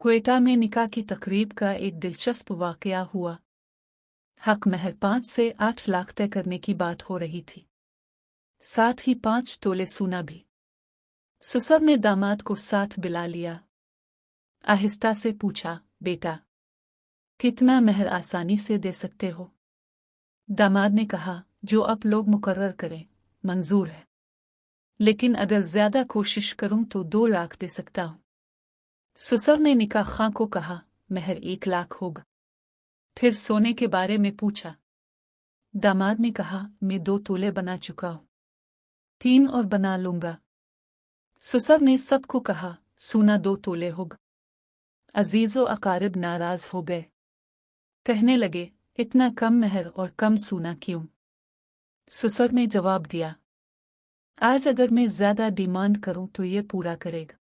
क्वेटा में निकाह की तकरीब का एक दिलचस्प वाकया हुआ। हक महर 5 से 8 लाख तय करने की बात हो रही थी, साथ ही 5 तोले सोना भी। ससुर ने दामाद को साथ बिला लिया। आहिस्ता से पूछा, बेटा, कितना महर आसानी से दे सकते हो? दामाद ने कहा, जो आप लोग मुकर्रर करें, मंजूर है, लेकिन अगर ज्यादा कोशिश करूं तो 2 लाख दे सकता हूं। ससुर ने निकाह खां को कहा, महर 1 लाख होगा। फिर सोने के बारे में पूछा। दामाद ने कहा, मैं 2 तोले बना चुका हूं, 3 और बना लूंगा। ससुर ने सबको कहा, सोना 2 तोले होगा। अजीजो अकारिब नाराज हो गए, कहने लगे, इतना कम महर और कम सोना क्यों? ससुर ने जवाब दिया, आज अगर मैं ज्यादा डिमांड करूं तो ये पूरा करेगा,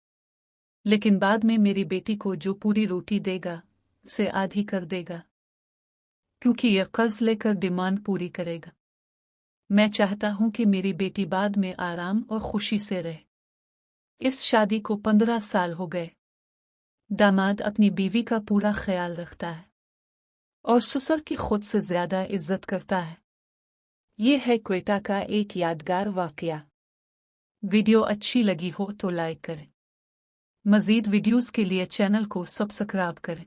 लेकिन बाद में मेरी बेटी को जो पूरी रोटी देगा उसे आधी कर देगा, क्योंकि यह कर्ज लेकर डिमांड पूरी करेगा। मैं चाहता हूं कि मेरी बेटी बाद में आराम और खुशी से रहे। इस शादी को 15 साल हो गए। दामाद अपनी बीवी का पूरा ख्याल रखता है और ससुर की खुद से ज्यादा इज्जत करता है। ये है क्वेटा का एक यादगार वाकया। वीडियो अच्छी लगी हो तो लाइक करें। मज़ीद वीडियोस के लिए चैनल को सब्सक्राइब करें।